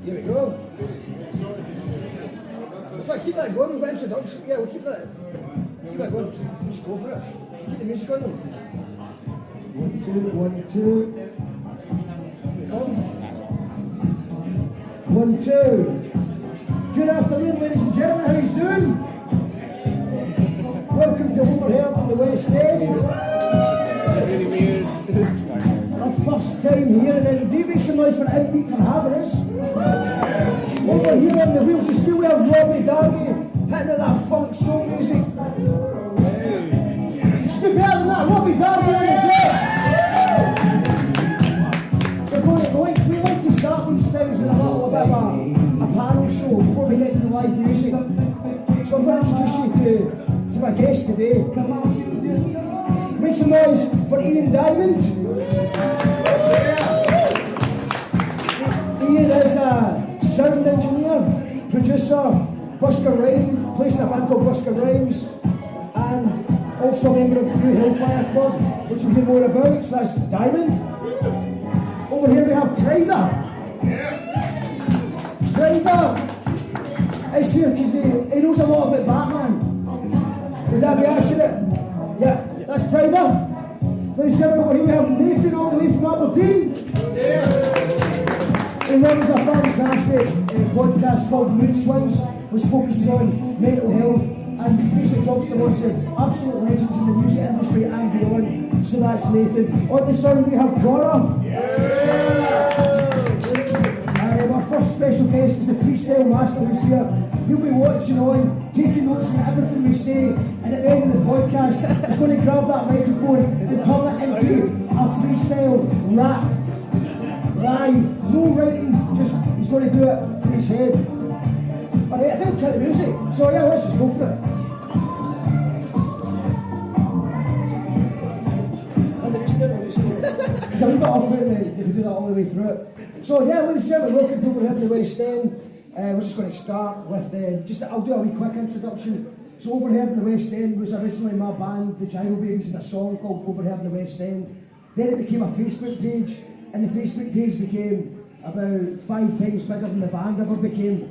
Here we go. So keep that going, we've got introduction. Yeah, we'll keep that going. Just go for it. Keep the music on. 1, 2, 1, 2. Come. 1, 2. Good afternoon, ladies and gentlemen. How you doing? Welcome to Overheard in the West End. Really weird. Our first time here, and then do make some noise for Indeed for having us. Over here on the wheels of steel, we have Robbie Darby hitting out that funk soul music. Do better than that, Robbie Darby on the decks. We like to start these things with a little bit of a panel show before we get to the live music. So I'm going to introduce you to my guest today. Make some noise for Ian Diamond. Ian is a sound engineer, producer, Busker Rhymes, plays in a band called Busker Rhymes, and also a member of the New Hillfire Club, which we'll hear more about. So that's Diamond. Over here we have Pryder. Pryder is here because he knows a lot about Batman. Would that be accurate? Yeah, that's Pryder. Ladies and gentlemen, over here we have Nathan all the way from Aberdeen. He runs a fantastic podcast called Mood Swings, which focuses on mental health and basically talks to lots of absolute legends in the music industry and beyond. So that's Nathan. On the sound we have Cora. And our first special guest is the Freestyle Master who's here. He'll be watching on, taking notes on everything we say, and at the end of the podcast, he's going to grab that microphone and turn it into a freestyle rap. Live, no writing, just he's going to do it from his head. Alright, I think we'll cut the music. So yeah, let's just go for it. So we've got awkward if we do that all the way through it. So yeah, ladies and gentlemen, welcome to Overheard in the West End. We're just going to start with, I'll do a wee quick introduction. So Overheard in the West End was originally my band, the Gyro Babies, and a song called Overheard in the West End. Then it became a Facebook page, and the Facebook page became about 5 times bigger than the band ever became.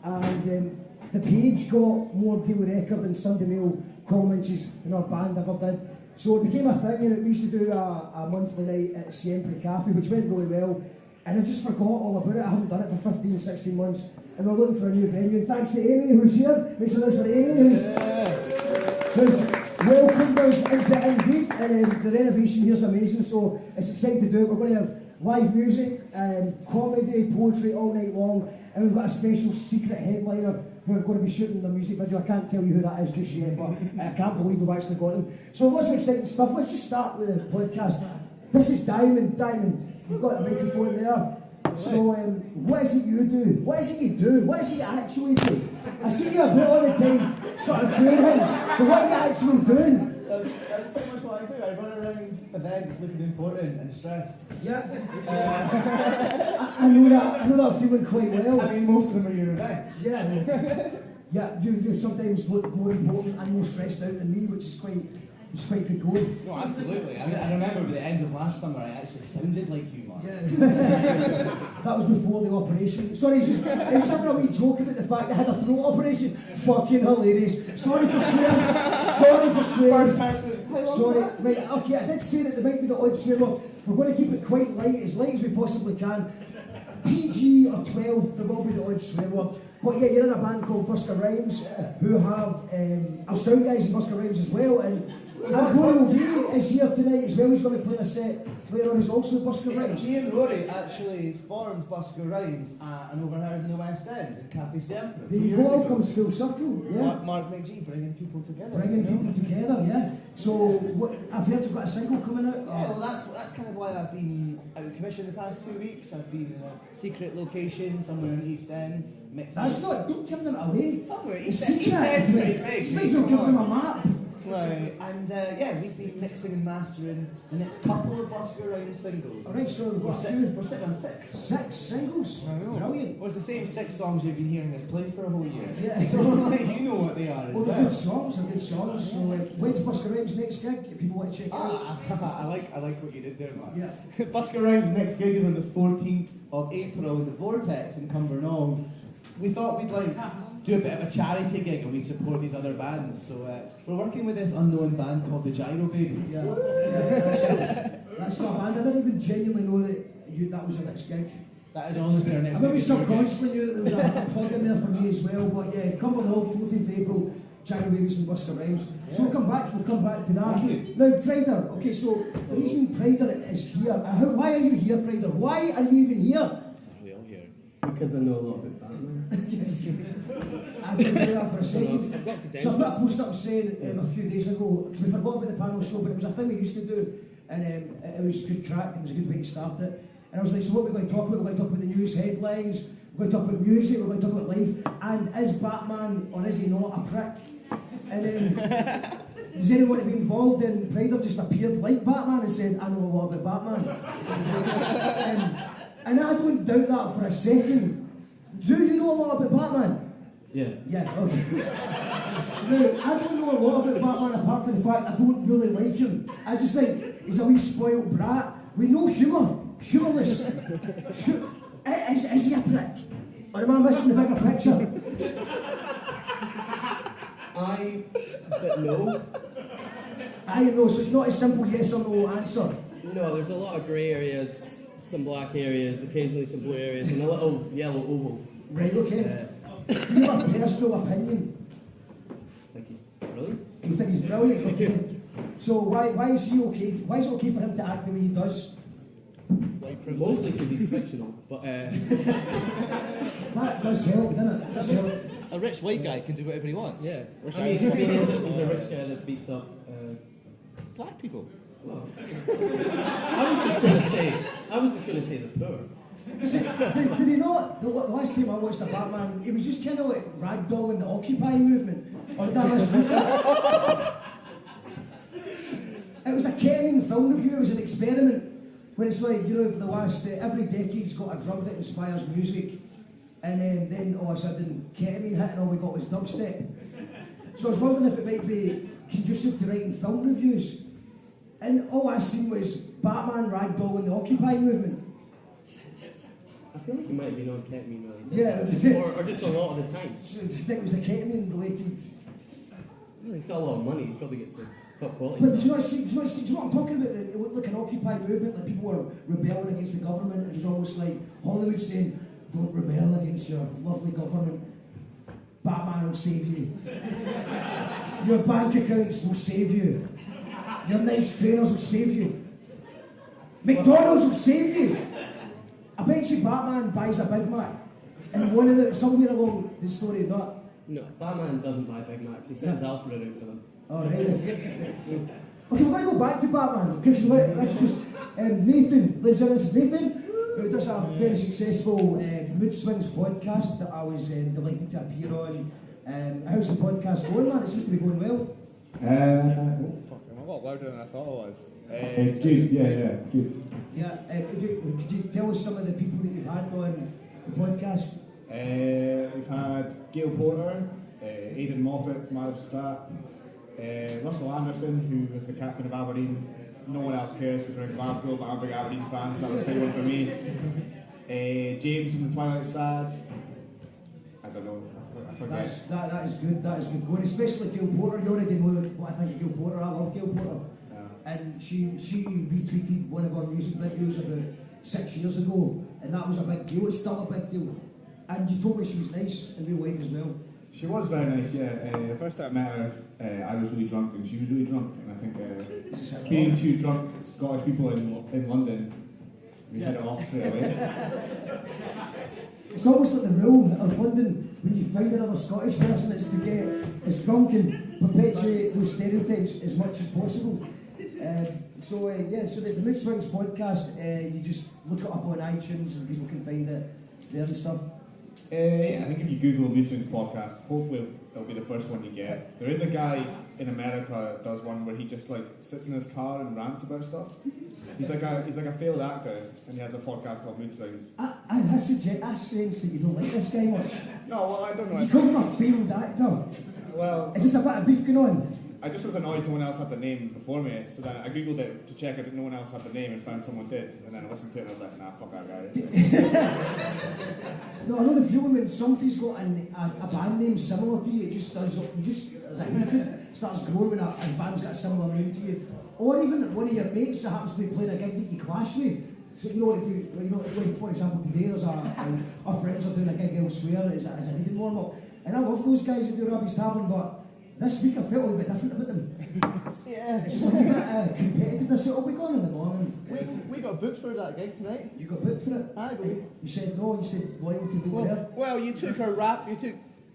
And the page got more daily record than Sunday Mail comments than our band ever did. So it became a thing, and we used to do a monthly night at Siempre Cafe, which went really well. And I just forgot all about it. I haven't done it for 15, 16 months. And we're looking for a new venue. And thanks to Amy, who's here. Make some noise for Amy, who's welcomed us into Indeed. And the renovation here is amazing, so it's exciting to do it. We're going to have live music, comedy, poetry all night long. And we've got a special secret headliner who are going to be shooting the music video. I can't tell you who that is just yet, but I can't believe we've actually got them. So lots of exciting stuff. Let's just start with the podcast. This is Diamond. We've got a microphone there. So, what is it you do? What is it you do? What is it you actually do? I see you about all the time, sort of doing things, but what are you actually doing? That's pretty much what I do. I run around events looking important and stressed. Yeah. I know that feeling quite well. I mean, most of them are your events. Yeah. Yeah, you sometimes look more important and more stressed out than me, which is quite good going. No, absolutely. I remember at the end of last summer, I actually sounded like you, Mark. Yeah. That was before the operation. Sorry, it's just having a wee joke about the fact I had a throat operation. Fucking hilarious. Sorry for swearing. First person. Sorry. Right, okay, I did say that there might be the odd swear word. We're going to keep it quite light as we possibly can. PG or 12, there will be the odd swear word. But yeah, you're in a band called Busker Rhymes, who have our sound guys in Busker Rhymes as well, and Rory is here tonight as well. He's going to be playing a set later on, who's also Busker Rhymes. Me and Rory actually formed Busker Rhymes at an Overheard in the West End at Cafe Sempre. The all comes full circle, yeah. Mark McGee bringing people together. Yeah. So, I've heard you've got a single coming out. Yeah, well, that's kind of why I've been out of commission the past 2 weeks. I've been in a secret location somewhere in East End. Don't give them away. Somewhere East End. East End's pretty big. Please don't give them a map. Right, and we've been mixing and mastering the next couple of Busker Rhymes singles. Alright, so we're sitting on 6. 6 singles? I know. Brilliant. Well, it's the same 6 songs you've been hearing us play for a whole year. Yeah. So, you know what they are. Well, they're good songs. So, when's Busker Rhymes' next gig? If people want to check it out. I like what you did there, Mark. Yeah. Busker Rhymes' next gig is on the 14th of April in the Vortex in Cumbernauld, we thought we'd like do a bit of a charity gig and we'd support these other bands. So we're working with this unknown band called the Gyro Babies. Yeah, that's not band. I didn't even genuinely know that was your next gig. That is honestly our next I maybe gig. subconsciously knew that there was a plug in there for me as well, but yeah, Cumbernauld, 14th April, Gyro Babies and Busker Rhymes. So we'll come back to that. Now, Pryder, okay, so the reason Pryder is here, why are you here, Pryder? Why are you even here? We all here. Because I know a lot about Batman. I didn't do that for a second. So I put a post up saying a few days ago, because we forgot about the panel show, but it was a thing we used to do, and it was good crack, it was a good way to start it. And I was like, so what are we going to talk about? We're going to talk about the news headlines, we're going to talk about music, we're going to talk about life, and is Batman or is he not a prick? And then, does anyone want to be involved? And Pryder just appeared like Batman and said, I know a lot about Batman. And I don't doubt that for a second. Do you know a lot about Batman? Yeah. Yeah, okay. Now, I don't know a lot about Batman apart from the fact I don't really like him. I just think he's a wee spoiled brat with no humour. Humorless. Is he a prick? Or am I missing the bigger picture? But no. I know, so it's not a simple yes or no answer. No, there's a lot of grey areas, some black areas, occasionally some blue areas, and a little yellow oval. Right, okay. Do you have a personal opinion? I think he's brilliant. You think he's brilliant? Okay. So why is he okay? Why is it okay for him to act the way he does? Mostly because he's fictional, but That does help, doesn't it? Does help. A rich white guy can do whatever he wants. yeah. I mean, he's a rich guy that beats up. Black people. Well, I was just gonna say the poor. Did he not? The last time I watched the Batman, he was just kind of like ragdolling the Occupy movement. Or did I misread that? It was a ketamine film review, it was an experiment. Where it's like, you know, for the last, every decade's got a drug that inspires music. And then all of a sudden, ketamine hit and all we got was dubstep. So I was wondering if it might be conducive to writing film reviews. And all I seen was Batman ragdolling the Occupy movement. I feel like he might have been on ketamine Yeah. or just a lot of the time. So do you think it was a ketamine related? Well, he's got a lot of money, he probably gets a top quality. But do you not see, do you know what I'm talking about? It looked like an Occupy movement, like people were rebelling against the government. It was almost like Hollywood saying, don't rebel against your lovely government. Batman will save you. Your bank accounts will save you. Your nice trainers will save you. McDonald's will save you. I bet you Batman buys a Big Mac. And one of the, somewhere along the story, not. No, Batman doesn't buy Big Macs, he sends Alfred out for them. Oh, right. Okay, we're going to go back to Batman. Okay, so let's just. Nathan, ladies and gentlemen, Nathan, who does a very successful Mood Swings podcast that I was delighted to appear on. How's the podcast going, man? It seems to be going well. I'm a lot louder than I thought I was. Good, yeah, good. Yeah, could you tell us some of the people that you've had on the podcast? We've had Gail Porter, Aidan Moffat from Aristocrat, Russell Anderson, who was the captain of Aberdeen. No one else cares because we're in Glasgow, but I'm a big Aberdeen fan, so that was a big one for me. James from the Twilight Sad. I don't know, I forget. That is good going, especially Gail Porter. You already know what I think of Gail Porter. I love Gail Porter. Yeah. And she retweeted one of our music videos about 6 years ago, and that was a big deal. It's still a big deal. And you told me she was nice in real life as well. She was very nice, yeah. The first time I met her, I was really drunk and she was really drunk, and I think being two drunk Scottish people in London, we hit it off straight away. It's almost like the rule of London, when you find another Scottish person, it's to get as drunk and perpetuate those stereotypes as much as possible. So the Mood Swings podcast, you just look it up on iTunes and people can find it there and stuff. Yeah, I think if you Google Mood Swings podcast, hopefully it'll be the first one you get. There is a guy in America that does one where he just like sits in his car and rants about stuff. He's like a failed actor, and he has a podcast called Mood Swings. I sense that you don't like this guy much. No, well, I don't know. You call him a failed actor. Well, Is this a bit of beef going on? I just was annoyed someone else had the name before me, so then I googled it to check if no one else had the name and found someone did, and then I listened to it and I was like, nah, fuck that guy. No, I know the feeling when somebody's got a band name similar to you, it just does, you just, as a hatred starts growing when a band's got a similar name to you. Or even one of your mates that happens to be playing a gig that you clash with. So, you know, if you, like, for example, today there's our friends are doing a gig elsewhere as a reading warm-up. And I love those guys that do Robbie's Tavern, but this week I felt a little bit different about them. Yeah. It's just a wee bit competitiveness that'll be going in the morning. We got booked for that gig tonight. You got booked for it? I got You said no, you said loyalty to there. Well, you took our rap,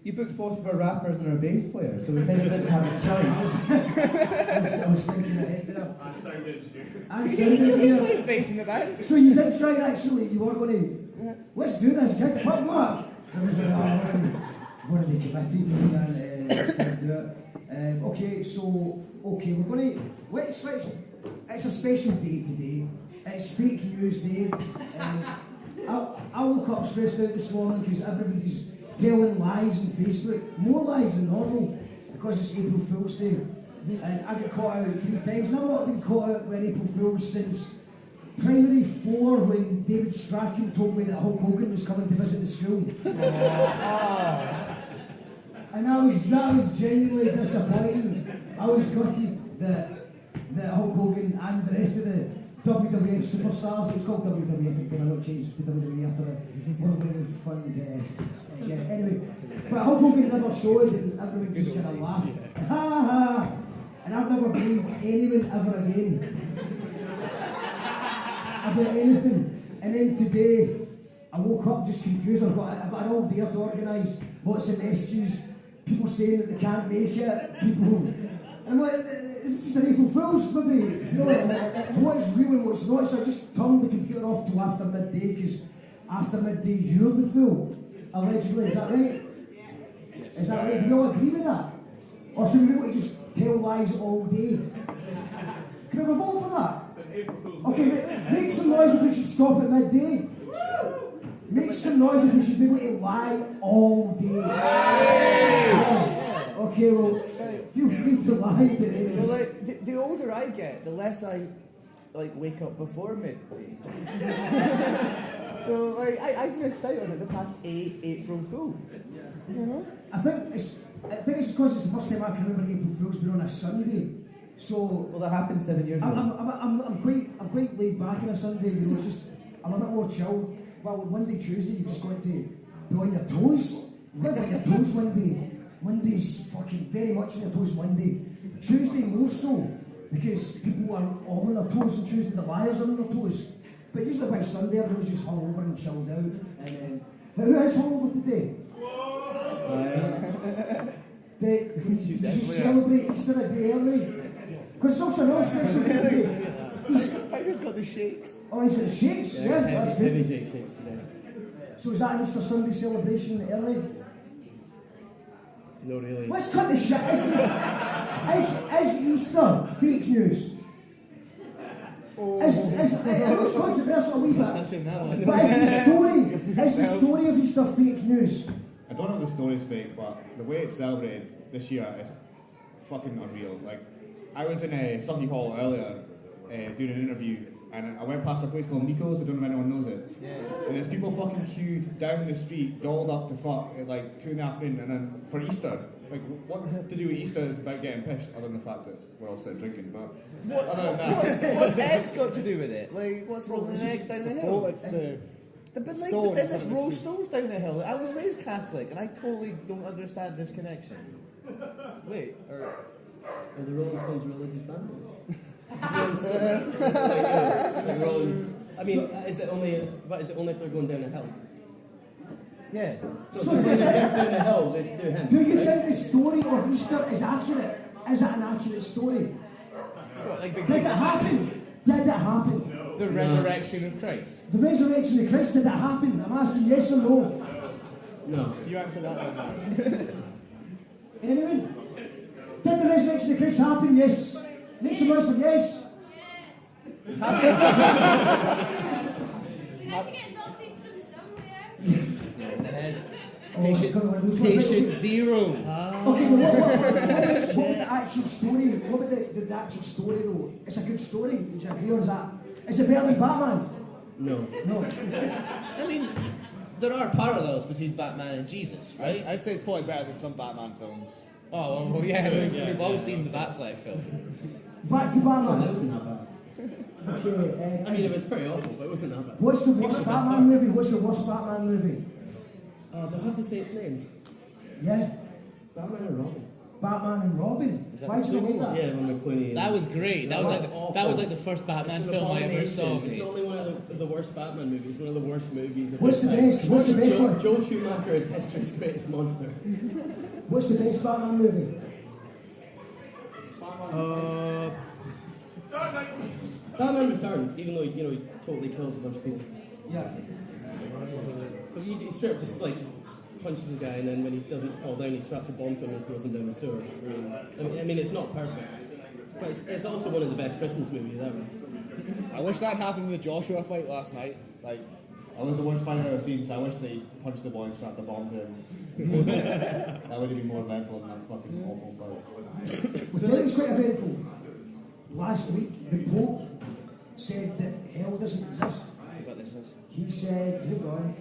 you booked both of our rappers and our bass player, so we kind of didn't have a choice. I was thinking ahead there. And sound engineer. And He sound plays bass in the band. So you did try actually, you were going to, let's do this gig, fuck Mark. There was one of the committee and can't do it. Okay, we're going to, let's, it's a special day today. It's fake news day. I woke up stressed out this morning because everybody's telling lies on Facebook, more lies than normal, because it's April Fool's Day. And I got caught out 3 times, and I've not been caught out with April Fool's since primary 4 when David Strachan told me that Hulk Hogan was coming to visit the school. And that was genuinely disappointing. I was gutted that Hulk Hogan and the rest of the WWF superstars, it was called WWF, it kind of got changed to WWE after the World War Fund. Yeah, anyway, but Hulk Hogan never showed and everyone just kind of laughed. Ha ha! And I've never believed anyone ever again about anything. And then today, I woke up just confused. I've got an all day to organise, lots of messages, people saying that they can't make it, people. And I'm like, is this just an April Fool's, maybe? No, what's real and what's not? So I just turned the computer off till after midday, because after midday you're the fool, allegedly. Is that right? Is that right? Do you all agree with that? Or should we be able to just tell lies all day? Can we vote for that? Okay, make some noise if we should stop at midday. Make some noise if we should be able to lie all day. Okay, well, feel free to lie. Well, like, the older I get, the less I wake up before midday. So I've missed out on the past 8 April Fools. You know? I think it's because it's the first time I can remember April Fool's being on a Sunday. So Well, that happened 7 years ago. I'm quite laid back on a Sunday. You know, it's just I'm a bit more chill. Well, Monday, Tuesday, you've just got to be on your toes. You've got to be on your toes Monday. Monday's fucking very much on your toes Monday. Tuesday more so, because people are all on their toes on Tuesday, the liars are on their toes. But usually by Sunday, everyone's just hung over and chilled out. And who is hungover today? Did you celebrate Easter a day early? Because it's also another special day today. Pryder's got the shakes. Oh, he's got the shakes? Yeah, that's good. Heavy shakes today. So is that an Easter Sunday celebration early? No, really. Let's cut the shit. Is Easter fake news? It's controversial a wee bit. But is the story of Easter fake news? I don't know if the story's fake, but the way it's celebrated this year is fucking unreal. Like, I was in a Sunday Hall earlier doing an interview, and I went past a place called Nico's. I don't know if anyone knows it. Yeah. And there's people fucking queued down the street, dolled up to fuck at like 2 in the afternoon, and then for Easter. Like, what to do with Easter is about getting pissed, other than the fact that we're all sitting drinking. But other than that, What's eggs got to do with it? Like, what's rolling an egg down the hill? It's the But like, stone then in this front of the roll street. stones down the hill. I was raised Catholic, and I totally don't understand this connection. Wait, are the Rolling Stones a religious band? I mean, is it only if they're going down a hill? Yeah. So if they're going down the hill, they do him. Do you think the story of Easter is accurate? Is it an accurate story? What, like Did it happen? Did it happen? the resurrection of Christ? The resurrection of Christ, did it happen? I'm asking yes or no. No. you answer that one now. Anyone? Did the resurrection of Christ happen? Yes. Make some noise for yes. You have to get zombies from somewhere. In the head. it's gonna be one of those ones, right? Patient zero. Okay, but what about the actual story? What about the actual story though? It's a good story, would you agree, or is it better than Batman? No. No. I mean, there are parallels between Batman and Jesus, right? I'd say it's probably better than some Batman films. Oh, well, yeah, we've all seen the Batfleck film. Back to That Batman. wasn't that bad. Okay, I mean, it was pretty awful, but it wasn't that bad. what's the worst Batman movie? What's the worst Batman movie? Oh, do I have to say its name? Yeah, Batman and Robin. Batman and Robin. Is that Why do you like that? Yeah, when McClooney. That was great. That was like the first Batman It's an film I ever abomination. saw. It's mate. not only one of the worst Batman movies, it's one of the worst movies of What's all the time. best? What's the best one? Joel Schumacher is history's greatest monster. What's the best Batman movie? Batman Returns, even though he totally kills a bunch of people. Yeah. So he straight up just like punches a guy, and then when he doesn't fall down, he straps a bomb to him and throws him down the sewer. I mean, it's not perfect, but it's also one of the best Christmas movies ever. I wish that happened in the Joshua fight last night. Like, that was the worst fight I've ever seen, so I wish they punched the boy and strapped the bomb to him. That would have been more eventful than that fucking awful fight. Well, it was quite eventful. Last week, the Pope said that hell doesn't exist. What this is. He said, hold on,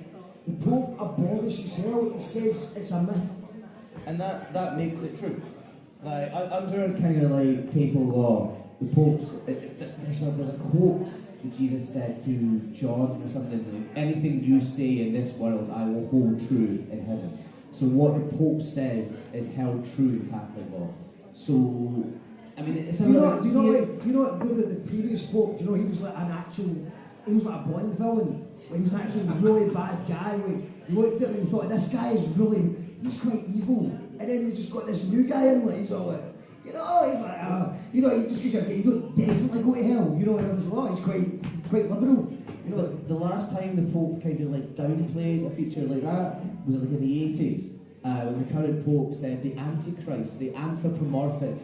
the Pope abolishes hell. He says it's a myth. And that makes it true. Like, under kind of like papal law, the Pope's, there's a quote that Jesus said to John or something, like, anything you say in this world I will hold true in heaven. So what the Pope says is held true in Catholic law. So, I mean, it's Do you know the previous Pope, he was like he was like a Bond villain. He was an actually really bad guy. Like, you looked at him and you thought, this guy is he's quite evil. And then they just got this new guy in, like, he's all like, he's like, just because you don't definitely go to hell, and it was like, he's quite liberal. The last time the Pope kind of like downplayed a feature like that was like in the 80s, when the current Pope said the Antichrist, the anthropomorphic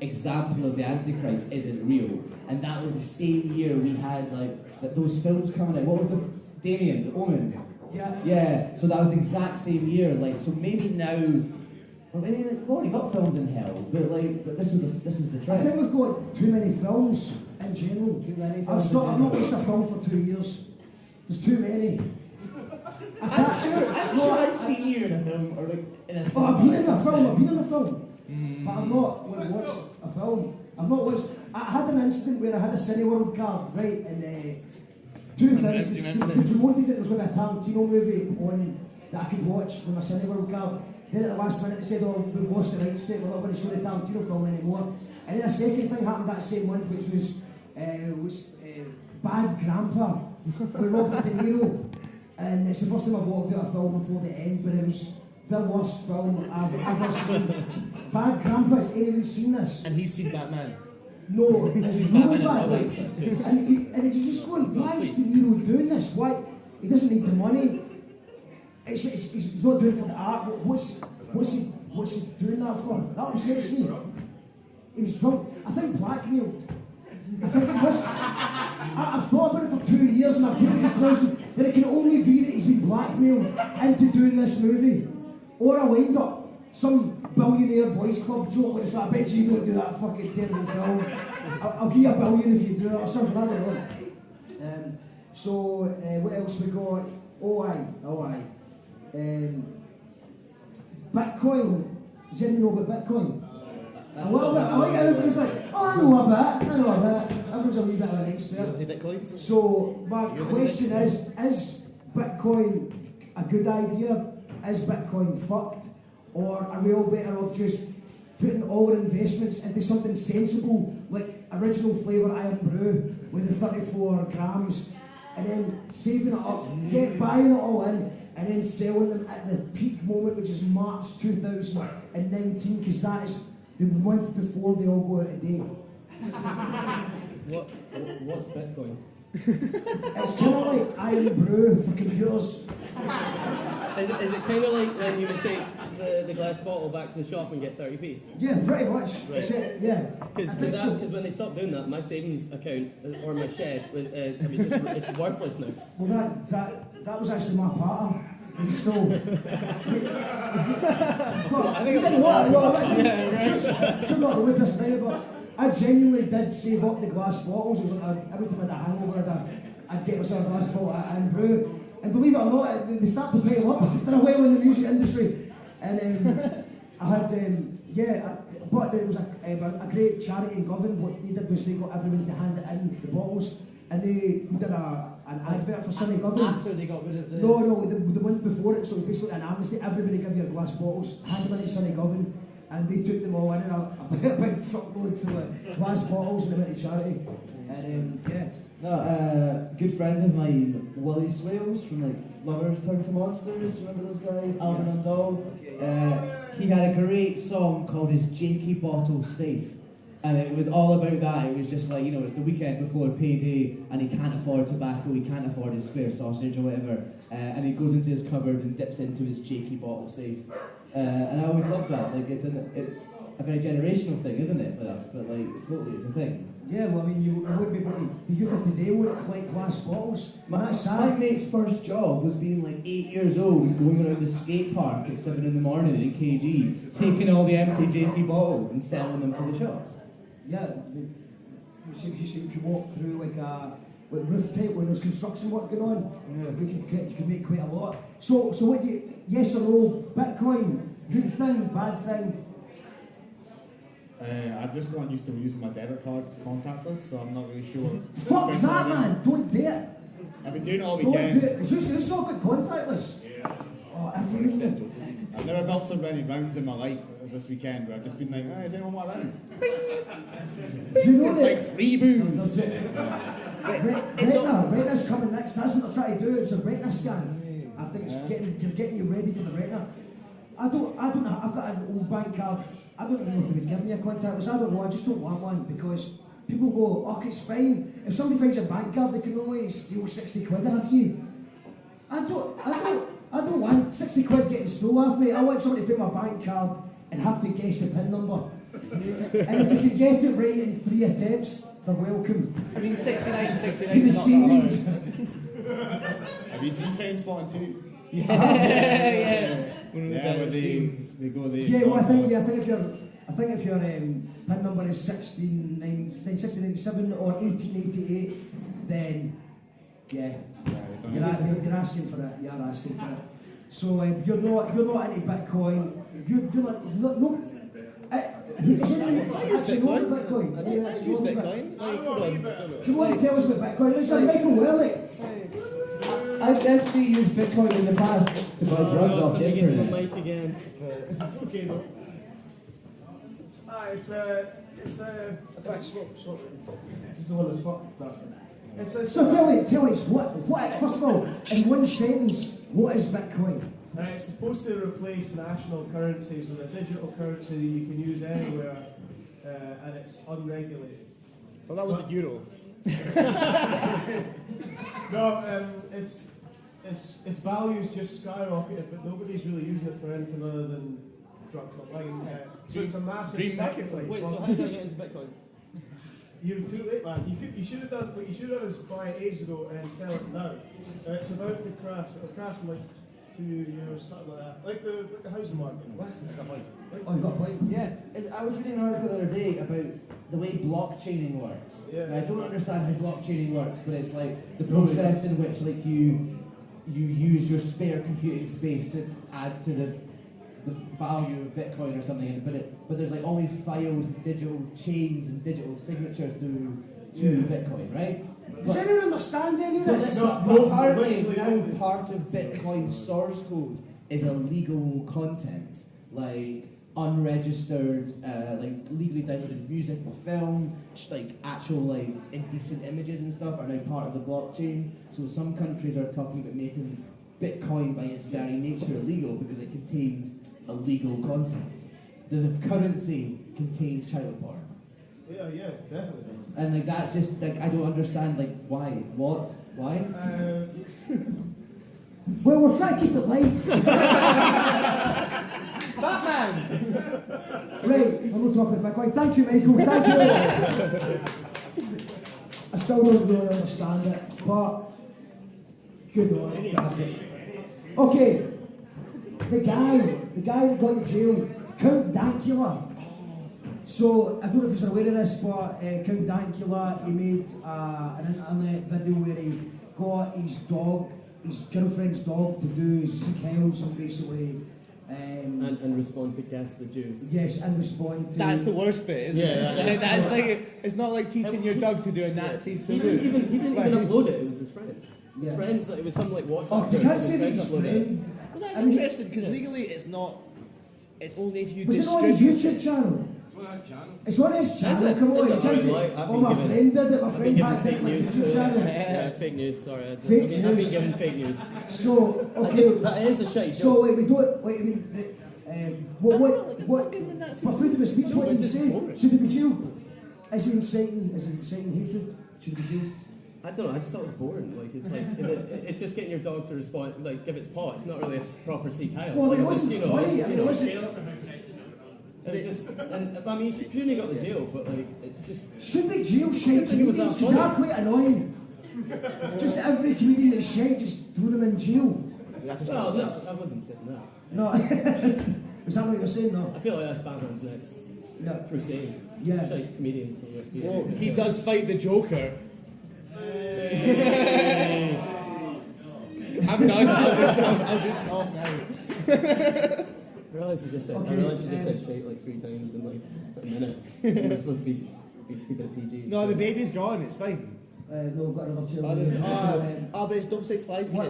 example of the Antichrist isn't real, and that was the same year we had those films coming out. What was the Damien, the Omen? Yeah. So that was the exact same year. So maybe now, we've already got films in hell, but this is the I trend. think we've got too many films in general. I've not watched a film for 2 years. There's too many. I'm sure I've seen you in a film or in a Oh, I've been in a film. But I've not watched a film. I've not watched. I had an incident where I had a Cineworld card, right, and two things. They promoted that there was going to be a Tarantino movie on that I could watch with my Cineworld card. Then at the last minute they said, "Oh, we've lost the rights to it. We're not going to show the Tarantino film anymore." And then a second thing happened that same month, which was Bad Grandpa with Robert De Niro. And it's the first time I've walked out a film before the end, but it was the worst film I've ever seen. Bad Grandpa, has anyone seen this? And he's seen Batman. No, it's really bad. And you're just going, why is De Niro doing this? Why? He doesn't need the money. He's not doing it for the art. What's he doing that for? That was seriously. He was drunk. I think blackmailed. I think it was. I've thought about it for 2 years and I've come to the conclusion that it can only be that he's been blackmailed into doing this movie. Or I wind up some billionaire boys club joke where it's like, I bet you don't do that fucking terrible film. I'll give you $1 billion if you do it or something, I don't know. So, what else we got? Oh aye. Bitcoin. Does anyone know about Bitcoin? A little bit. I like how everyone's like, oh, I know a bit. Everyone's a wee bit of an expert. Bitcoins? So, my question is Bitcoin a good idea? Is Bitcoin fucked? Or are we all better off just putting all our investments into something sensible, like original flavour iron brew with the 34 grams, and then saving it up, buying it all in, and then selling them at the peak moment, which is March 2019, because that is the month before they all go out of date. What's Bitcoin? It's kind of like iron brew for computers. Is it kind of like when you would take the glass bottle back to the shop and get 30p? Yeah, pretty much. Right. Because So. when they stopped doing that, my savings account or my shed, it's worthless now. Well, that was actually my partner. he stole. I think it was not the weirdest thing, but I genuinely did save up the glass bottles. It was like every time I had a hangover, I'd get myself a glass bottle and brew. And believe it or not, they start to pile up after a while in the music industry. And I had, but there was a great charity in Govan. What they did was they got everyone to hand it in the bottles, and they did an advert for Sunny Govan. After they got rid of the... No, the month before it, so it was basically an amnesty. Everybody give your glass bottles, hand them into Sunny Govan, and they took them all in a big truckload full of glass bottles and they went to charity. And good friend of mine, Willie Swales from like Lovers Turn to Monsters. Do you remember those guys? Alvin and Dog. He had a great song called his Jakey Bottle Safe. And it was all about that. It was just like, you know, it's the weekend before payday and he can't afford tobacco, he can't afford his square sausage or whatever. And he goes into his cupboard and dips into his Jakey Bottle Safe. And I always love that. Like, it's a very generational thing, isn't it, for us? But like, totally, it's a thing. Yeah, well, I mean, you wouldn't be able to, the youth of today wouldn't collect glass bottles. My mate's first job was being like 8 years old and going around the skate park at 7 in the morning in KG, taking all the empty JP bottles and selling them to the shops. Yeah, if you walk through like a roof type where there's construction work going on, you can make quite a lot. So what yes or no, Bitcoin, good thing, bad thing? I've just gotten used to using my debit card contactless, so I'm not really sure. Fuck that, man! Don't do it! I've been doing it all Don't weekend. do it! Is this all got contactless? Yeah. Oh, everything. I've never built so many rounds in my life as this weekend where I've just been like, is anyone want a round? You know It's like free booze. Retina's coming next. That's what they're trying to do. It's a retina scan. I think it's getting you ready for the retina. I've got an old bank card. I don't even know if they would give me a contactless. I don't know. I just don't want one because people go, oh, it's fine. If somebody finds a bank card, they can only steal 60 quid off you. I don't want 60 quid getting stolen off me. I want somebody to find my bank card and have to guess the PIN number. And if you can get it right in 3 attempts, they're welcome. I mean, 69 To the is not series. Have you seen Trainspotting 2? Yeah. Yeah, where they go there. Yeah, well, I think if your PIN number is 1697 or 1888, then yeah, you're asking for it. You're asking for it. So you're not into Bitcoin. You're not no. I use Bitcoin. I use Bitcoin. Come on, tell us about Bitcoin. It's like Michael Wernick. I've definitely used Bitcoin in the past to buy drugs off the internet. Mic again. Okay, no. It's just the one that's fucked. So tell us what first of all, in one sentence, what is Bitcoin? It's supposed to replace national currencies with a digital currency that you can use anywhere, and it's unregulated. So that was a euro. No, its values just skyrocketed, but nobody's really using it for anything other than drugs online. So it's a massive marketplace. Wait, so how do I get into Bitcoin? You're too late, man. You should have done what you should have done is buy it ages ago and then sell it now. It's about to crash. It'll crash in like 2 years, something like that. Like the housing market. Oh, you've got a point. Yeah, I was reading an article the other day about the way blockchaining works. Yeah. I don't understand how blockchaining works, but it's like the process in which like you use your spare computing space to add to the value of Bitcoin or something. But there's like all these files, digital chains, and digital signatures to Bitcoin, right? Does anyone understand any of this? But apparently now part of Bitcoin source code is illegal content, like unregistered, like legally downloaded music or film, like actual like indecent images and stuff are now part of the blockchain. So some countries are talking about making Bitcoin by its very nature illegal because it contains illegal content. The currency contains child porn. Yeah, definitely does. And like that just like I don't understand like why? What? Why? Well, we're trying to keep it light. Batman! Right, I'm not talking about Bitcoin. Thank you, Michael. Thank you. I still don't really understand it, but good on it. Okay, the guy that got in jail, Count Dankula. So, I don't know if you're aware of this, but Count Dankula, he made an internet video where he got his girlfriend's dog to do sick hells and basically... and respond to Gas the Jews. Yes, and respond to... That's the worst bit, isn't it? That's like, it's not like teaching your dog to do a Nazi He salute. didn't even upload it, it was his friends. Yeah. His friends, it was some like WhatsApp. Oh, you group, can't his say that friends his uploaded it. friend... Well, that's I mean, interesting because legally it's not. It's only if you Was it on his distribute YouTube channel? It's on his channel, Is it? come on, Is you it? can't say, I've oh been my given- friend did it, my I've friend been back given then fake my news. YouTube channel. Yeah, fake news, sorry. Fake I've been news. given fake news. So, okay, That is a shite so joke. wait, we don't, wait, I mean, what, for freedom of speech, what did you say? Should he be jailed? Is he inciting hatred? Should he be jailed? I don't know, I just thought it was boring. Like, it's like, it's just getting your dog to respond, like, give its paw. It's not really a proper Sikh Heil. Well, I mean, it Like, it's wasn't just, funny, I mean, it wasn't... And it's just, I mean, he shouldn't have got the jail, but like, it's just... Should be jail shite think it was comedians, that because they're funny. quite annoying. Just every comedian that's shite, just throw them in jail. Well, I wasn't saying that. No, is that what you're saying, no? I feel like that's Batman's next Yeah. crusade. Yeah. Shite comedians. Well, he does fight the Joker. I'm done. I'll just stop now. I realised you just said, Okay, I realised you just said shite like 3 times in like a minute. You're supposed to be keeping it PG. No, the baby's gone. It's fine. No, we've got another child. But don't say flies. What I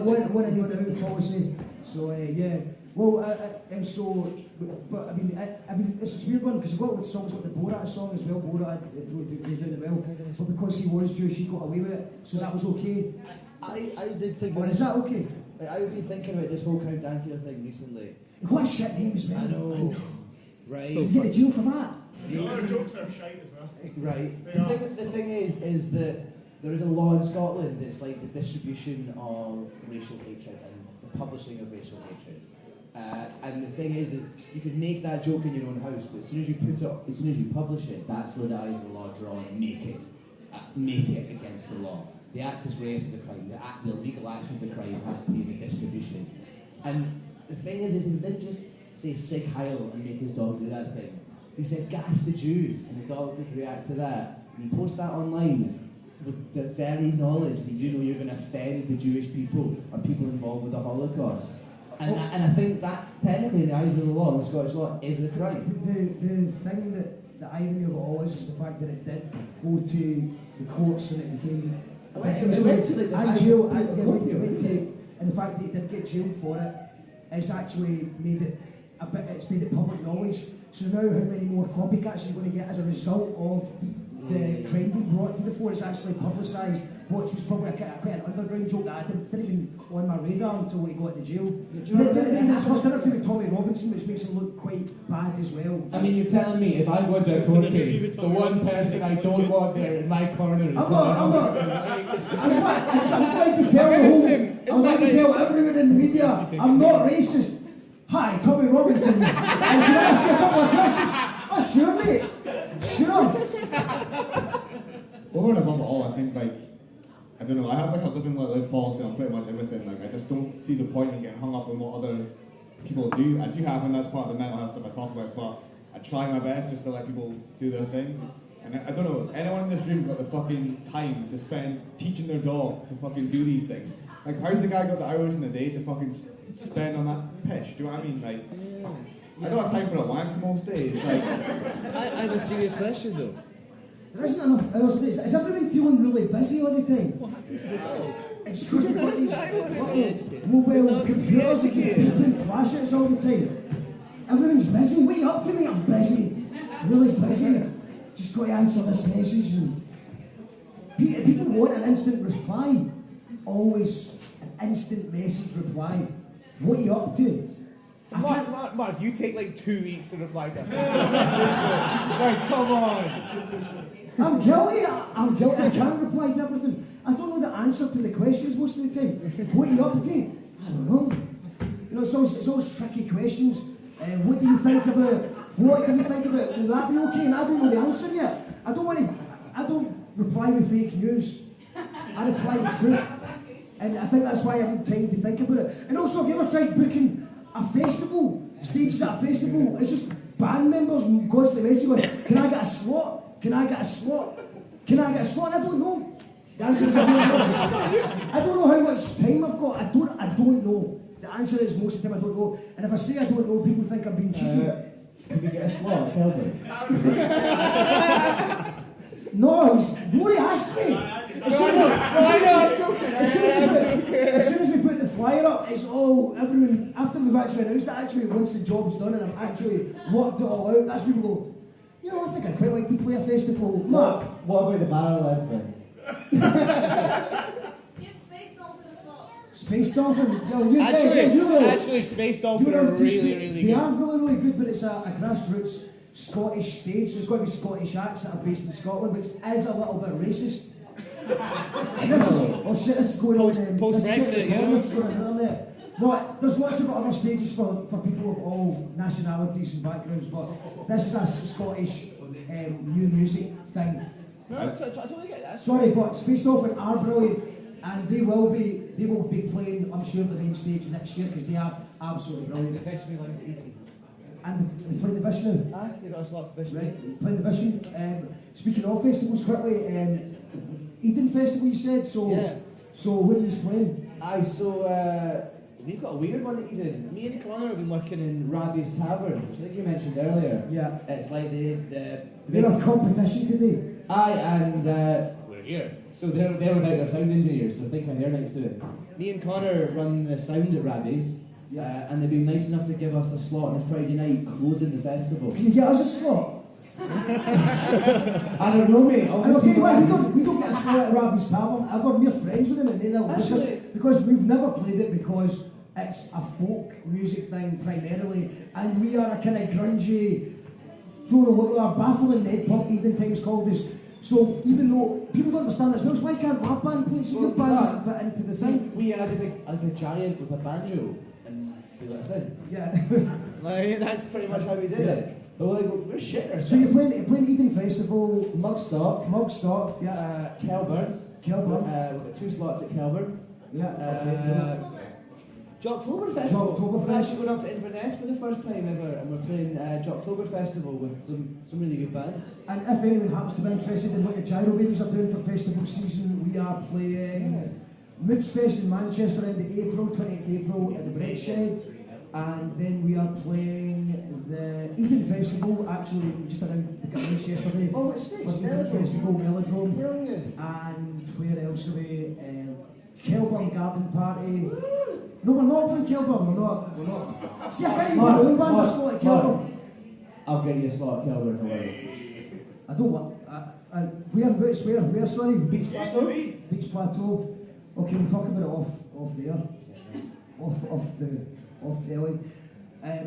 do with the policy. So yeah. Well, and so, but I mean, it's a weird one because you've got with songs like the Borat song as well. Borat goes down the well, but because he was Jewish, he got away with it, so that was okay. I did think. Or is that okay? Like, I've been thinking about this whole Count Dankula thing recently. What a shit name as well. I know. Right. You get a jail for that. Our jokes are shite as well. Right. They are. The thing is that there is a law in Scotland that's like the distribution of racial hatred and the publishing of racial hatred. And the thing is you could make that joke in your own house, but as soon as you publish it, that's where the eyes of the law draw and make it against the law. The act is raised the crime. The legal action of the crime has to be the distribution. And the thing is he didn't just say Sig Heil and make his dog do that thing. He said gas the Jews, and the dog would react to that. And he posts that online with the very knowledge that you know you're going to offend the Jewish people or people involved with the Holocaust. And I think that, technically, in the eyes of the law, the Scottish law, is a crime. The thing that the irony of it all is the fact that it did go to the courts and it became. It went to the and jail, and the fact that he did get jailed for it has actually made it it's made it public knowledge. So now, how many more copycats are you going to get as a result of the crime being brought to the fore? It's actually publicised, which was probably quite an underground joke that I didn't even on my radar until he got to jail. Then his first interview with Tommy Robinson, which makes him look quite bad as well. I mean, you're telling me if I go to a court case, the one person I don't want there in my corner is I'm not. I'm trying to tell the whole. I'm trying to tell everyone in the media. I'm not racist. Hi, Tommy Robinson. And can I ask you a couple of questions? Oh, sure, mate. Sure. Over and above it all, I think, like, I don't know, I have like a living let live policy on pretty much everything. Like, I just don't see the point in getting hung up on what other people do. I do have, and that's part of the mental health stuff I talk about, but I try my best just to let people do their thing. And I don't know, anyone in this room got the fucking time to spend teaching their dog to fucking do these things? Like, how's the guy got the hours in the day to fucking spend on that pish? Do you know what I mean? Like, I don't have time for a wank most days. Like, I have a serious question though. There isn't enough hours a day. Is everyone feeling really busy all the time? What happened to the dog? It's because we've got these fucking mobile computers that just beeping flash at us all the time. Everyone's busy. What are you up to, mate? I'm busy. Really busy. Just got to answer this message. And people want an instant reply. Always an instant message reply. What are you up to? Mark, you take like 2 weeks to reply to a message. Like, come on. I'm guilty. I can't reply to everything. I don't know the answer to the questions most of the time. What are you up to? I don't know. You know, it's always tricky questions. What do you think about? What do you think about? Will that be okay? And I don't know the answer yet. I don't reply with fake news. I reply with truth. And I think that's why I need time to think about it. And also, have you ever tried booking a festival, stages at a festival? It's just band members constantly messaging going, can I get a slot? Can I get a slot? Can I get a slot? And I don't know. The answer is I don't know. I don't know how much time I've got. I don't know. The answer is most of the time I don't know. And if I say I don't know, people think I'm being cheeky. Can we get a slot, Kelvin? No, Rory asked me. As soon as we put the flyer up, it's all, everyone, after we've actually announced it, actually, once the job's done and I've actually worked it all out, that's when people go, you know, I think I'd quite like to play a festival. Mark, What about the barrel end thing? Give Space Dolphin a slot. Space Dolphin, you Actually, Space Dolphin are really, really They good. are really good, but it's a grassroots Scottish stage, so it's got to be Scottish acts that are based in Scotland, which is a little bit racist. And this is, oh shit, this is going on. Post-Brexit, yeah. This is going on there. No, there's lots of other stages for people of all nationalities and backgrounds, but this is a Scottish new music thing. No, I totally get that. Sorry, but Space Dolphin are brilliant, and they will be playing, I'm sure, the main stage next year because they are absolutely brilliant. And they play the Vishnu. Aye, you got a slot for Vishnu. Right, playing the Vishnu. Speaking of festivals, quickly, Eden Festival you said, so Yeah. so what are you playing? Aye, so we've got a weird one at Eden. Me and Connor have been working in Rabbie's Tavern, which I think you mentioned earlier. Yeah. It's like the They have competition today. Aye, and we're here. So they're without their sound engineers, so think they're next to it. Me and Connor run the sound at Rabbie's, and they've been nice enough to give us a slot on a Friday night closing the festival. Can you get us a slot? I don't know, mate. And I'll tell you what, we don't get a slot at Rabbie's Tavern ever. We're friends with them, and they know because we've never played it because it's a folk music thing primarily, and we are a kind of grungy, don't know what we are, baffling Ned Pop even times called us. So even though people don't understand this, why can't our band play? So your band doesn't fit into the thing. We had a giant with a banjo, and they let us in. Yeah. Like, that's pretty much how we did it. But we're shit ourselves. So you're playing Eden Festival, Mugstock, yeah, Kelburn. Kelburn, We've got 2 slots at Kelburn. yeah. Jocktober Festival. Jocktober We're actually going up to Inverness for the first time ever, and we're playing Jocktober Festival with some really good bands. And if anyone happens to be interested in what the Gyro Babies are doing for festival season, we are playing Moods Fest in Manchester in April, 28th April at the Bread Shed, and then we are playing the Eden Festival, actually we just announced yesterday. Oh, what's next? For Eden Festival, Melodrome. Brilliant. And where else are we? Kelburn Garden Party. No, we're not playing Kelburn, we're not. See, I can't even get my own band a slot at Kelburn. I'll get you a slot at Kelvin. I don't want. Where? Sorry, Beach Plateau. Beach Plateau. Okay, we'll talk about it off there, off telly. And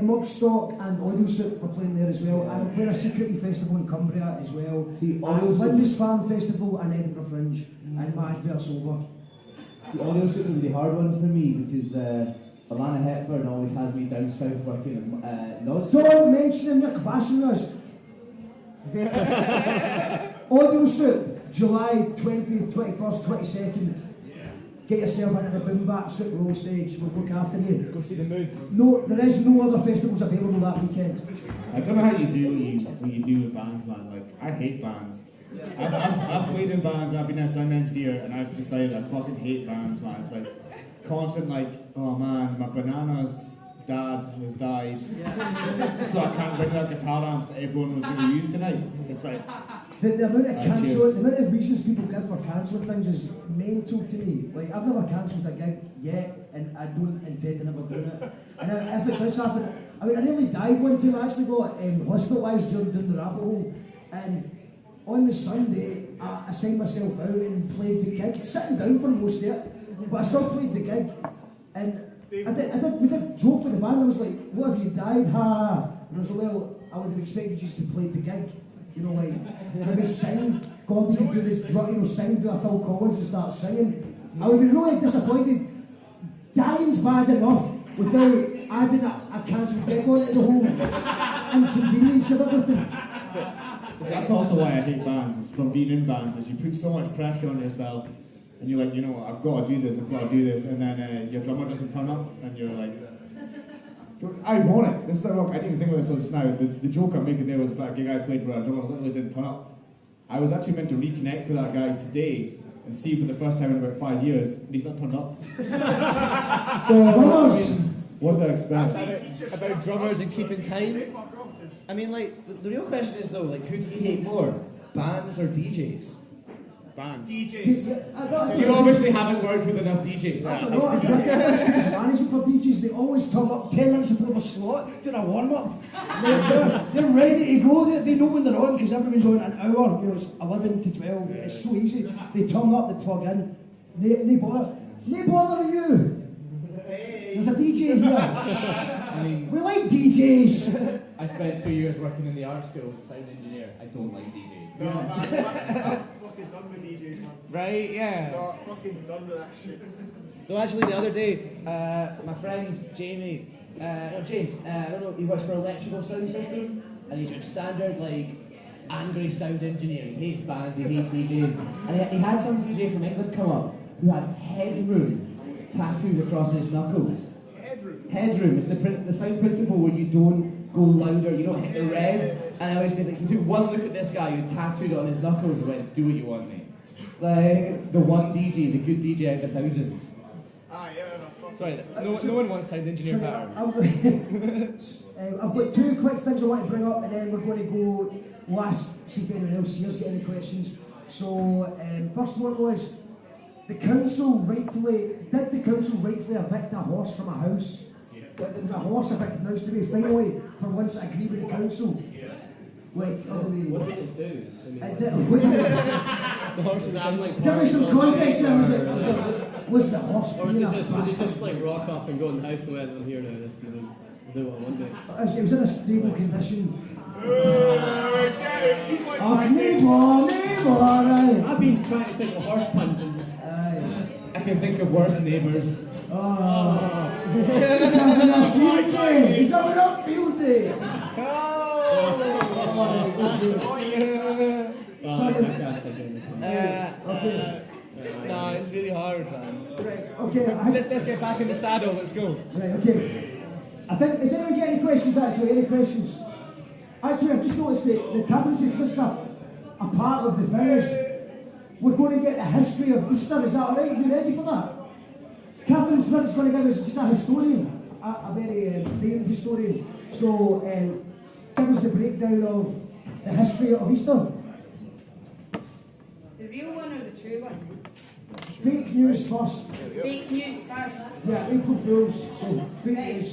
Mugstock and Audio Soup were playing there as well, and we're playing a security festival in Cumbria as well. See, And Lindisfarne Festival and Edinburgh Fringe, and my advert's over. The audio shoot's a really hard one for me because Alana Hepburn always has me down south working at Nos. Don't mention them, they're clashing us. Audio Soup, July 20th, 21st, 22nd. Get yourself into the Boom Bap Soup Roll stage, we'll look after you. Go see the moods. No, there is no other festivals available that weekend. I don't know how you do what you do with bands, man. Like, I hate bands. I've played in bands, I've been a sound engineer, and I've decided I fucking hate bands, man. It's like constant, like, oh man, my banana's dad has died, so I can't bring that guitar amp that everyone was going to use tonight. It's like The amount of reasons people give for cancelling things is mental to me. Like, I've never cancelled a gig yet, and I don't intend to never do it. And if it does happen, I mean, I nearly died one time. I actually got hospitalised during down the rabbit hole, and on the Sunday, I signed myself out and played the gig, sitting down for most of it, but I still played the gig. And we did joke with the band. I was like, what if you died? Ha! And I was like, well, I would have expected you to play the gig. You know, like, maybe sing. God, you could do this, sing, do a Phil Collins and start singing. I would be really disappointed. Dying's bad enough without adding a cancelled gig onto the whole inconvenience of everything. that's also why I hate bands. Is from being in bands, is you put so much pressure on yourself and you're like, you know what, I've got to do this, and then your drummer doesn't turn up, and you're like, ironic. This is ironic. I didn't even think about this until just now. The joke I'm making there was about a gig I played where a drummer literally didn't turn up. I was actually meant to reconnect with that guy today and see for the first time in about 5 years, and he's not turned up. So, what do I expect? About drummers and keeping time. I mean, like, the real question is though, like, who do you hate more, bands or DJs? Bands. DJs. You obviously haven't worked with enough DJs. I don't know, I think it's management for DJs, they always turn up 10 minutes before the slot, doing a warm-up. They're ready to go, they know when they're on, because everyone's on an hour, you know, it's 11 to 12, it's so easy. They turn up, they plug in, they bother with you. There's a DJ here. I mean, We like DJs. I spent 2 years working in the art school as a sound engineer. I don't like DJs. No, man, I'm fucking done with DJs, man. Right, yeah. No, fucking done with that shit. No, actually, the other day, my friend Jamie, James, I don't know, he works for electrical sound system, and he's a standard, like, angry sound engineer. He hates bands, he hates DJs. And he had some DJ from England come up who had headroom tattooed across his knuckles. Headroom is the sound principle where you don't go louder, you don't hit the red. And I was just like, he took one look at this guy who tattooed it on his knuckles and went, do what you want, mate. Like, the one DJ, the good DJ out of thousands. Ah, yeah, no, fuck. Sorry, no one wants sound engineer better. I've got two quick things I want to bring up, and then we're going to go last, see if anyone else here's got any questions. So, first one was, did the council rightfully evict a horse from a house? Yeah. There was a horse evicted from the house. Did we finally, for once, agree with the council? Yeah. Like, What did it do? I mean, The horse is like give me some context there. Was the horse or was being it a just bastard? like rock up and go in the house and went, I'm here now, this, we'll do what I want to. It was in a stable condition. I've been trying to think of horse puns and just. I can think of worse neighbours. He's having a field day. He's having a field day. I can't think of anything. Okay. No, it's really hard, man. Right. Okay. Let's get back in the saddle. Let's go. Right. Okay. I think. Has anyone got any questions? Actually, any questions? Actually, I've just noticed that the cabin's just a part of the thing is we're going to get the history of Easter. Is that all right? Are you ready for that? Catherine Smith is going to give us just a historian, a very famed historian. So, give us the breakdown of the history of Easter. The real one or the true one? Fake news first. Fake news first. Yeah, April Fools. So, fake news.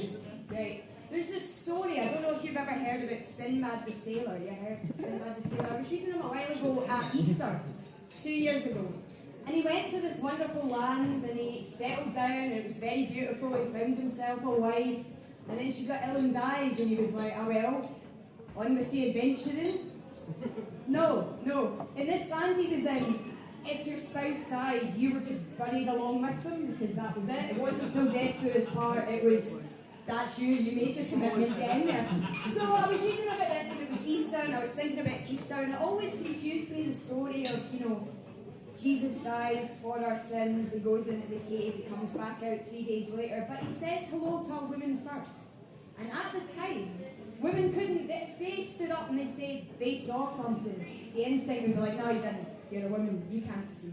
Right. There's this story, I don't know if you've ever heard about Sinbad the Sailor. You heard of Sinbad the Sailor? I was reading him a while ago at Easter, 2 years ago. And he went to this wonderful land and he settled down and it was very beautiful. He found himself a wife and then she got ill and died and he was like, oh well, on with the adventuring. No. In this land he was in, if your spouse died, you were just buried along with them because that was it. It wasn't until death do us part, it was, that's you made the commitment getting there. So I was reading about this and it was Easter and I was thinking about Easter and it always confused me, the story of, Jesus dies for our sins, he goes into the cave, he comes back out 3 days later, but he says hello to a woman first. And at the time, women couldn't, if they stood up and they said they saw something, the instinct would be like, no you didn't, you're a woman, you can't see.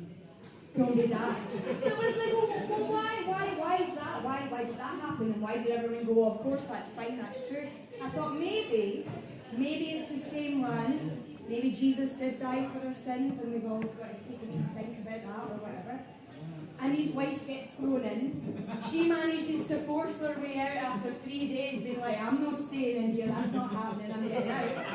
Don't do that. So it was like, well why is that? Why did that happen? And why did everyone go, of course that's fine, that's true. I thought maybe it's the same land. Maybe Jesus did die for our sins and we've all got to take a wee think about that or whatever. And his wife gets thrown in. She manages to force her way out after 3 days, being like, I'm not staying in here, that's not happening, I'm getting out.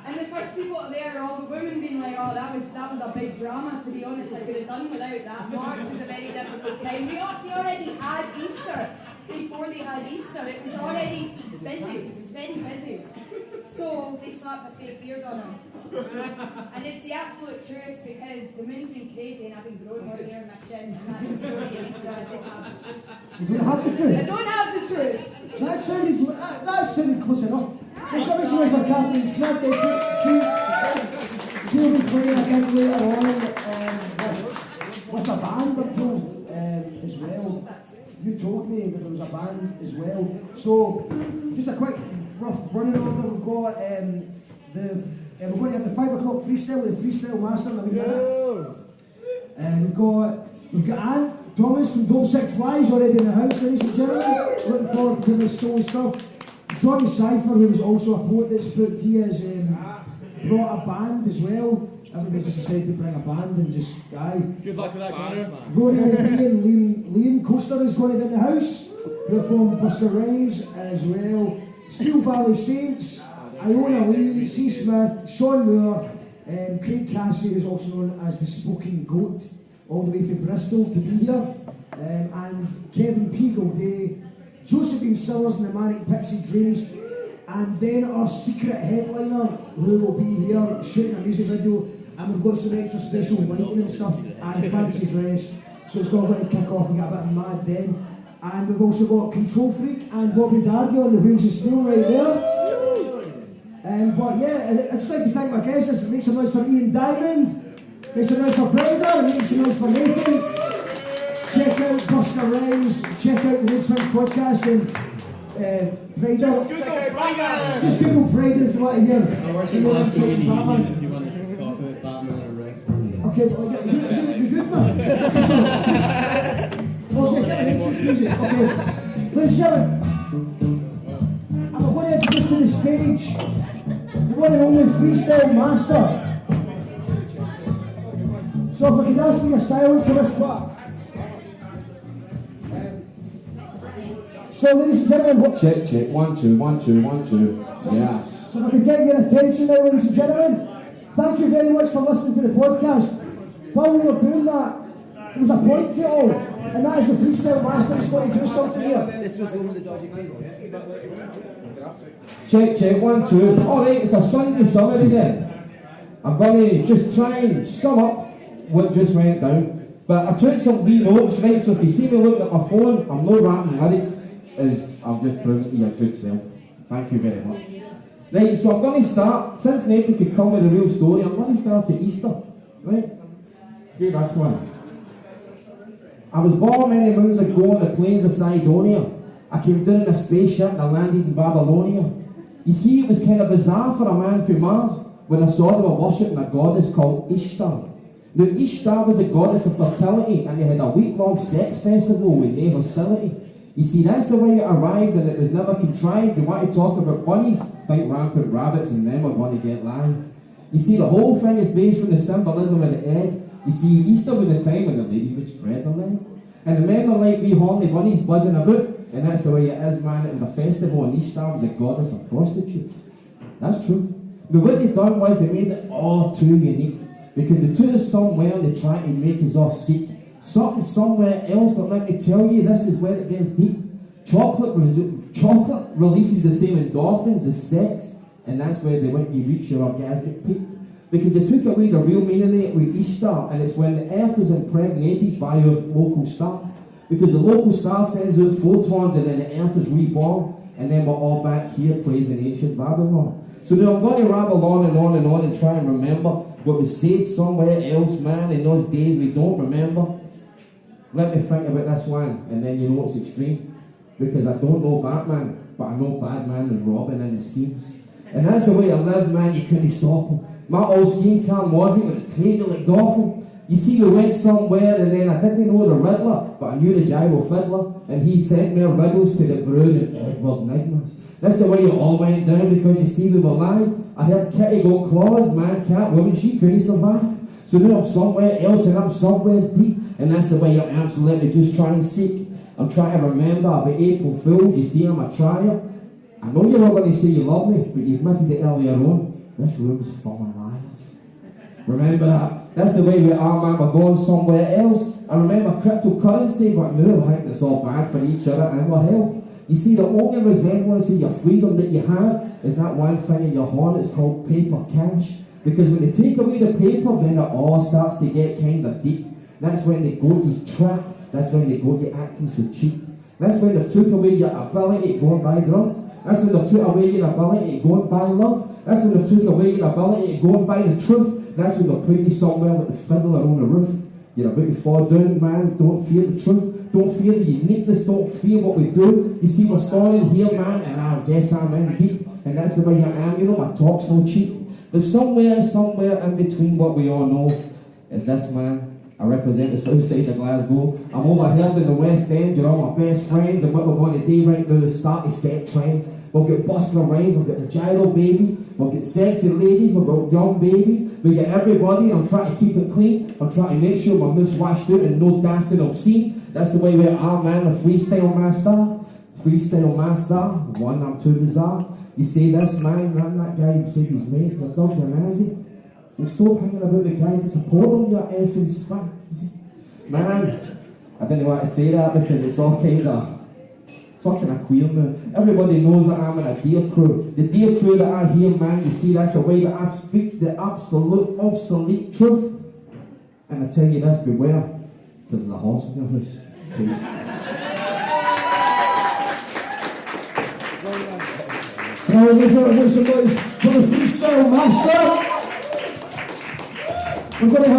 And the first people there are all the women being like, oh, that was a big drama, to be honest, I could have done without that. March is a very difficult time. They already had Easter before they had Easter. It was already busy, it was very busy. So they slapped a fake beard on him. And it's the absolute truth because the moon's been crazy and I've been growing more hair in my chin and that's the story of Easter. I don't have the truth. You don't have the truth? I don't have the truth. That sounded close enough. There's something so like Catherine Smith, she'll be playing a gig later on with with a band, I'm told, as well. You told me that there was a band as well. So, just a quick rough running order. We've got we're going to have the 5 o'clock freestyle with the freestyle master in a wee minute. We've got Ant Thomas from Don't Sick Flies already in the house, ladies and gentlemen. Looking forward to this soul stuff. Johnny Cypher, who is also a poet that's booked, he has brought a band as well. Everybody just decided to bring a band and just Good luck with that, Connor. Liam Coaster is going to be in the house. We're from Busker Rhymes as well. Steel Valley Saints, Iona Lee, C. Smith, Sean Moore, Craig Cassie is also known as the Smoking Goat, all the way from Bristol to be here, and Kevin P. Gaudet, Josephine Sellers and the Manic Pixie Dreams, and then our secret headliner who will be here shooting a music video, and we've got some extra special lighting and stuff and fancy dress, so it's going to kick off and get a bit mad then. And we've also got Control Freak and Bobby Darby on the Wings of Steel right there. But yeah, I'd just like to thank my guests. Make some noise for Ian Diamond, make some noise for Pryder, make some noise for Nathan. Check out Busker Rhymes, check out the Red Swings podcast and Pryder. Just Google Pryder if you want to hear. If you want to talk about Batman or wrestling. Okay, well, you're good, man. Okay, get an entrance music. Okay, ladies and gentlemen, I'm going to introduce to the stage the one and only freestyle master. So if I could ask for your silence for this part. So ladies and gentlemen, Check, 1 2 1 2 1 2. Yes. So if I could get your attention now, ladies and gentlemen, thank you very much for listening to the podcast. While we were doing that, there was a point to it all, and that is the freestyle master is going to do something here. This was the one with the dodgy Bible. Check 1 2. Alright, it's a Sunday summary then. I'm going to just try and sum up what just went down. But I took some wee notes, right? So if you see me looking at my phone, I'm not rapping lyrics, I'm just proving to your good self. Thank you very much. Right, so I'm going to start, since nobody could come with a real story, I'm going to start at Easter. Right? Give that one. I was born many moons ago on the plains of Sidonia. I came down in a spaceship and I landed in Babylonia. You see, it was kind of bizarre for a man from Mars when I saw they were worshipping a goddess called Ishtar. Now, Ishtar was the goddess of fertility, and they had a week-long sex festival with no hostility. You see, that's the way it arrived, and it was never contrived. They want to talk about bunnies, think rampant rabbits, and then we're going to get live. You see, the whole thing is based on the symbolism of the egg. You see, Easter was the time when the ladies would spread their legs. And the men were like wee horny bunnies buzzing about, and that's the way it is, man. It was a festival, and Ishtar was the goddess of prostitutes. That's true. But what they done was they made it all too unique. Because they took us somewhere and they tried to make us all sick. Something somewhere else, but let me tell you, this is where it gets deep. Chocolate releases the same endorphins as sex, and that's where they went to reach your orgasmic peak. Because they took away the real meaning of it with Ishtar, and it's when the earth is impregnated by your local star. Because the local star sends out photons, and then the earth is reborn, and then we're all back here praising ancient Babylon. So now I'm going to ramble on and try and remember what was said somewhere else, man, in those days we don't remember. Let me think about this one, and then you know it's extreme. Because I don't know Batman, but I know Batman was Robin in the schemes. And that's the way I live, man, you couldn't stop him. My old scheme cam logic was crazy like Gotham. You see, we went somewhere, and then I didn't know the Riddler, but I knew the gyro fiddler, and he sent me riddles to the brood and Edward Nigma. That's the way it all went down, because you see, we were live. I heard Kitty got claws, man, cat, woman, she couldn't survive. So now I'm somewhere else and I'm somewhere deep, and that's the way I'm absolutely just trying to seek. I'm trying to remember about April Fools. You see, I'm a trier. I know you're not going to say you love me, but you admitted it earlier on. This room's full of liars. Remember that? That's the way we are, man. We're going somewhere else. I remember cryptocurrency, but no, I think it's all bad for each other and our health. You see, the only resemblance of your freedom that you have is that one thing in your horn. It's called paper cash. Because when they take away the paper, then it all starts to get kind of deep. That's when they go to trap. That's when they go to acting so cheap. That's when they took away your ability to go and buy drugs. That's when they took away your ability to go and buy love. That's when they took away your ability to go and buy the truth. That's when they put you somewhere with the fiddler on the roof. You're about to fall down, man. Don't fear the truth. Don't fear the uniqueness. Don't fear what we do. You see, we're starting here, man, and I guess I'm in deep. And that's the way I am, you know, my talk's no cheap. But somewhere in between what we all know is this, man. I represent the south side of Glasgow. I'm overheard in the West End. You're all my best friends. And what we're going to do right now is start to set trends. We've got Busker rhymes, we've got the gyro babies, we've got sexy ladies, we've got young babies, we get everybody. I'm trying to keep it clean. I'm trying to make sure my moves washed out and no daft and obscene. That's the way we are, man. The freestyle master. Freestyle master. One, I'm too bizarre. You say this, man, that guy who said he's mate, your dog's a nazi. Well, stop hanging about the guys that support him, your effing spaz. Man, I didn't want to say that because it's all kind of queer now. Everybody knows that I'm in a deer crew. The deer crew that I hear, man, you see, that's the way that I speak the absolute, obsolete truth. And I tell you this, beware, because there's a horse in your house. Now, there's a voice of voice for the freestyle master. We're going to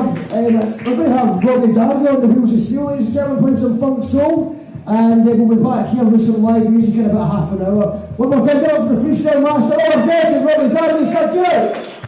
have Robbie Darby on the wheels of steel, ladies and gentlemen, playing some funk soul. And we'll be back here with some live music in about half an hour. One more time, down for the freestyle master. All our guests and Robbie Darby, thank you.